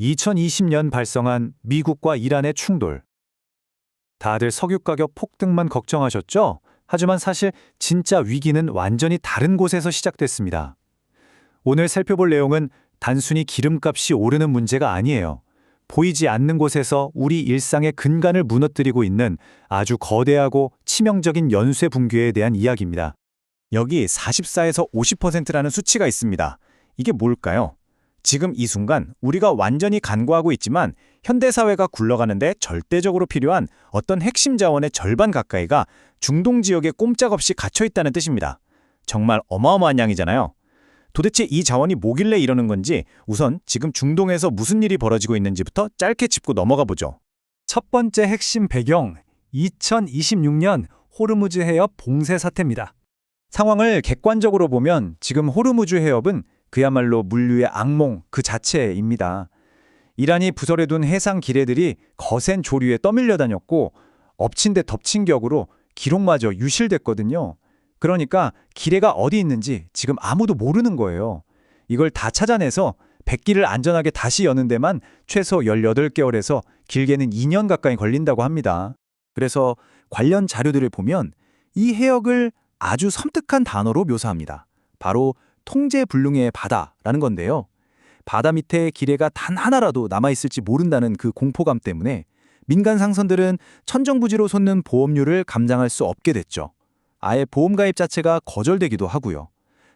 2020년 발생한 미국과 이란의 충돌. 다들 석유 가격 폭등만 걱정하셨죠? 하지만 사실 진짜 위기는 완전히 다른 곳에서 시작됐습니다. 오늘 살펴볼 내용은 단순히 기름값이 오르는 문제가 아니에요. 보이지 않는 곳에서 우리 일상의 근간을 무너뜨리고 있는 아주 거대하고 치명적인 연쇄 붕괴에 대한 이야기입니다. 여기 44에서 50%라는 수치가 있습니다. 이게 뭘까요? 지금 이 순간 우리가 완전히 간과하고 있지만 현대사회가 굴러가는데 절대적으로 필요한 어떤 핵심 자원의 절반 가까이가 중동 지역에 꼼짝없이 갇혀 있다는 뜻입니다. 정말 어마어마한 양이잖아요. 도대체 이 자원이 뭐길래 이러는 건지 우선 지금 중동에서 무슨 일이 벌어지고 있는지부터 짧게 짚고 넘어가 보죠. 첫 번째 핵심 배경, 2026년 호르무즈 해협 봉쇄 사태입니다. 상황을 객관적으로 보면 지금 호르무즈 해협은 그야말로 물류의 악몽 그 자체입니다. 이란이 부설해둔 해상 기뢰들이 거센 조류에 떠밀려 다녔고 엎친 데 덮친 격으로 기록마저 유실됐거든요. 그러니까 기뢰가 어디 있는지 지금 아무도 모르는 거예요. 이걸 다 찾아내서 백기를 안전하게 다시 여는 데만 최소 18개월에서 길게는 2년 가까이 걸린다고 합니다. 그래서 관련 자료들을 보면 이 해역을 아주 섬뜩한 단어로 묘사합니다. 바로 통제불능의 바다라는 건데요. 바다 밑에 기뢰가 단 하나라도 남아있을지 모른다는 그 공포감 때문에 민간 상선들은 천정부지로 솟는 보험료를 감당할 수 없게 됐죠. 아예 보험 가입 자체가 거절되기도 하고요.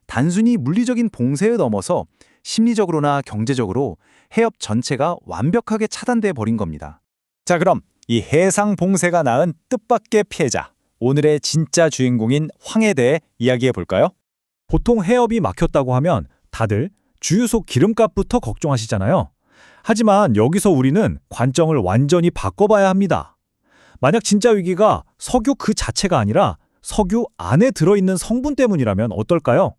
단순히 물리적인 봉쇄에 넘어서 심리적으로나 경제적으로 해협 전체가 완벽하게 차단돼 버린 겁니다. 자, 그럼 이 해상 봉쇄가 낳은 뜻밖의 피해자, 오늘의 진짜 주인공인 황에 대해 이야기해 볼까요? 보통 해협이 막혔다고 하면 다들 주유소 기름값부터 걱정하시잖아요. 하지만 여기서 우리는 관점을 완전히 바꿔봐야 합니다. 만약 진짜 위기가 석유 그 자체가 아니라 석유 안에 들어있는 성분 때문이라면 어떨까요?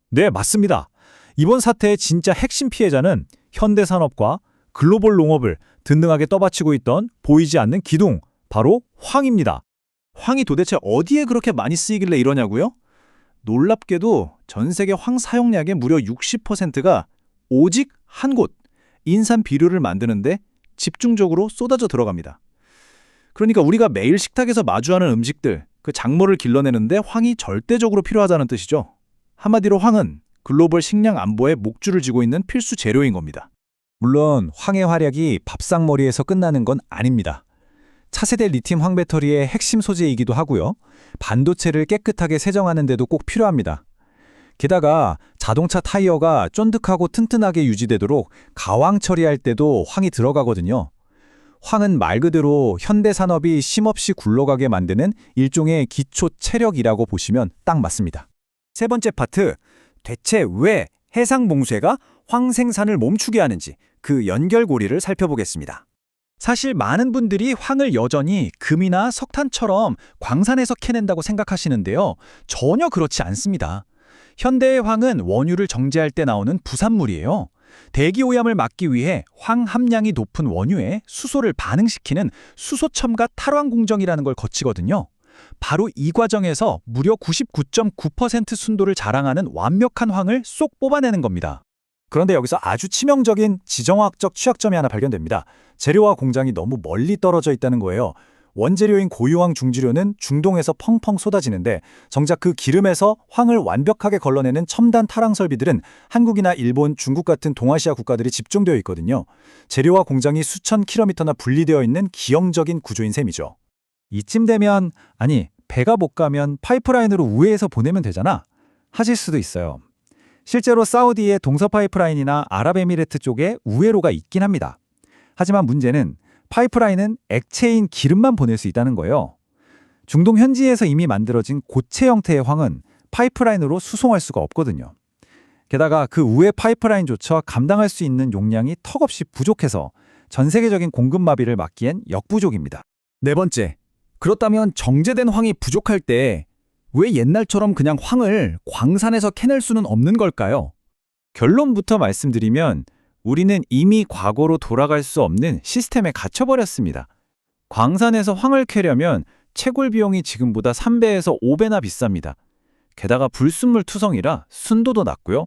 네, 맞습니다. 이번 사태의 진짜 핵심 피해자는 현대산업과 글로벌 농업을 든든하게 떠받치고 있던 보이지 않는 기둥, 바로 황입니다. 황이 도대체 어디에 그렇게 많이 쓰이길래 이러냐고요? 놀랍게도 전 세계 황 사용량의 무려 60%가 오직 한 곳, 인삼 비료를 만드는데 집중적으로 쏟아져 들어갑니다. 그러니까 우리가 매일 식탁에서 마주하는 음식들, 그 작물을 길러내는데 황이 절대적으로 필요하다는 뜻이죠. 한마디로 황은 글로벌 식량 안보의 목줄을 쥐고 있는 필수 재료인 겁니다. 물론 황의 활약이 밥상머리에서 끝나는 건 아닙니다. 차세대 리튬 황 배터리의 핵심 소재이기도 하고요. 반도체를 깨끗하게 세정하는 데도 꼭 필요합니다. 게다가 자동차 타이어가 쫀득하고 튼튼하게 유지되도록 가왕 처리할 때도 황이 들어가거든요. 황은 말 그대로 현대 산업이 쉼없이 굴러가게 만드는 일종의 기초 체력이라고 보시면 딱 맞습니다. 세 번째 파트, 대체 왜 해상 봉쇄가 황 생산을 멈추게 하는지 그 연결고리를 살펴보겠습니다. 사실 많은 분들이 황을 여전히 금이나 석탄처럼 광산에서 캐낸다고 생각하시는데요. 전혀 그렇지 않습니다. 현대의 황은 원유를 정제할 때 나오는 부산물이에요. 대기 오염을 막기 위해 황 함량이 높은 원유에 수소를 반응시키는 수소첨가 탈환 공정이라는 걸 거치거든요. 바로 이 과정에서 무려 99.9% 순도를 자랑하는 완벽한 황을 쏙 뽑아내는 겁니다. 그런데 여기서 아주 치명적인 지정학적 취약점이 하나 발견됩니다. 재료와 공장이 너무 멀리 떨어져 있다는 거예요. 원재료인 고유황 중지료는 중동에서 펑펑 쏟아지는데 정작 그 기름에서 황을 완벽하게 걸러내는 첨단 탈황 설비들은 한국이나 일본, 중국 같은 동아시아 국가들이 집중되어 있거든요. 재료와 공장이 수천 킬로미터나 분리되어 있는 기형적인 구조인 셈이죠. 이쯤 되면 아니 배가 못 가면 파이프라인으로 우회해서 보내면 되잖아 하실 수도 있어요. 실제로 사우디의 동서 파이프라인이나 아랍에미레트 쪽에 우회로가 있긴 합니다. 하지만 문제는 파이프라인은 액체인 기름만 보낼 수 있다는 거예요. 중동 현지에서 이미 만들어진 고체 형태의 황은 파이프라인으로 수송할 수가 없거든요. 게다가 그 우회 파이프라인조차 감당할 수 있는 용량이 턱없이 부족해서 전 세계적인 공급 마비를 막기엔 역부족입니다. 네 번째, 그렇다면 정제된 황이 부족할 때 왜 옛날처럼 그냥 황을 광산에서 캐낼 수는 없는 걸까요? 결론부터 말씀드리면 우리는 이미 과거로 돌아갈 수 없는 시스템에 갇혀버렸습니다. 광산에서 황을 캐려면 채굴 비용이 지금보다 3배에서 5배나 비쌉니다. 게다가 불순물 투성이라 순도도 낮고요.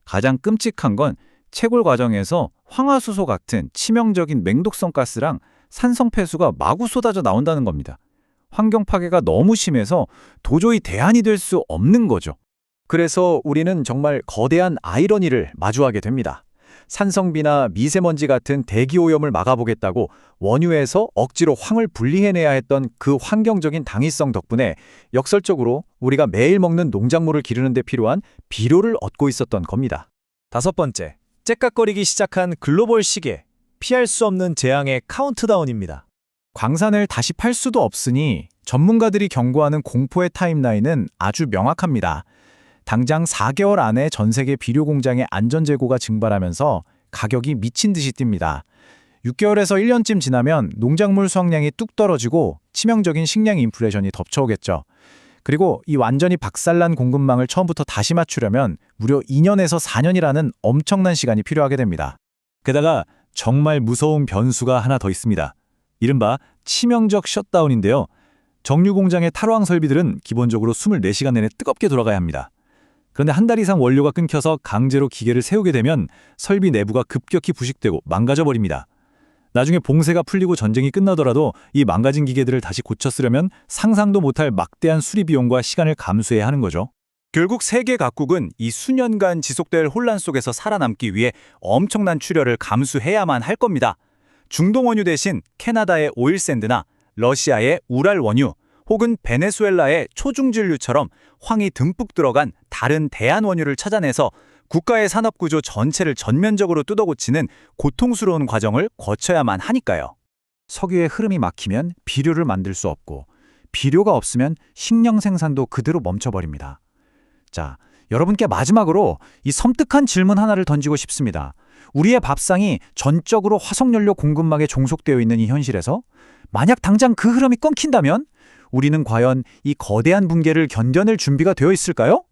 가장 끔찍한 건 채굴 과정에서 황화수소 같은 치명적인 맹독성 가스랑 산성 폐수가 마구 쏟아져 나온다는 겁니다. 환경 파괴가 너무 심해서 도저히 대안이 될 수 없는 거죠. 그래서 우리는 정말 거대한 아이러니를 마주하게 됩니다. 산성비나 미세먼지 같은 대기 오염을 막아보겠다고 원유에서 억지로 황을 분리해내야 했던 그 환경적인 당위성 덕분에 역설적으로 우리가 매일 먹는 농작물을 기르는 데 필요한 비료를 얻고 있었던 겁니다. 5번째, 째깍거리기 시작한 글로벌 시계, 피할 수 없는 재앙의 카운트다운입니다. 광산을 다시 팔 수도 없으니 전문가들이 경고하는 공포의 타임라인은 아주 명확합니다. 당장 4개월 안에 전 세계 비료 공장의 안전 재고가 증발하면서 가격이 미친 듯이 뜁니다. 6개월에서 1년쯤 지나면 농작물 수확량이 뚝 떨어지고 치명적인 식량 인플레이션이 덮쳐오겠죠. 그리고 이 완전히 박살난 공급망을 처음부터 다시 맞추려면 무려 2년에서 4년이라는 엄청난 시간이 필요하게 됩니다. 게다가 정말 무서운 변수가 하나 더 있습니다. 이른바 치명적 셧다운인데요. 정유 공장의 탈황 설비들은 기본적으로 24시간 내내 뜨겁게 돌아가야 합니다. 그런데 한 달 이상 원료가 끊겨서 강제로 기계를 세우게 되면 설비 내부가 급격히 부식되고 망가져 버립니다. 나중에 봉쇄가 풀리고 전쟁이 끝나더라도 이 망가진 기계들을 다시 고쳐 쓰려면 상상도 못할 막대한 수리 비용과 시간을 감수해야 하는 거죠. 결국 세계 각국은 이 수년간 지속될 혼란 속에서 살아남기 위해 엄청난 출혈을 감수해야만 할 겁니다. 중동 원유 대신 캐나다의 오일샌드나 러시아의 우랄 원유, 혹은 베네수엘라의 초중진류처럼 황이 듬뿍 들어간 다른 대안 원유를 찾아내서 국가의 산업구조 전체를 전면적으로 뜯어고치는 고통스러운 과정을 거쳐야만 하니까요. 석유의 흐름이 막히면 비료를 만들 수 없고 비료가 없으면 식량 생산도 그대로 멈춰버립니다. 자, 여러분께 마지막으로 이 섬뜩한 질문 하나를 던지고 싶습니다. 우리의 밥상이 전적으로 화석연료 공급망에 종속되어 있는 이 현실에서 만약 당장 그 흐름이 끊긴다면 우리는 과연 이 거대한 붕괴를 견뎌낼 준비가 되어 있을까요?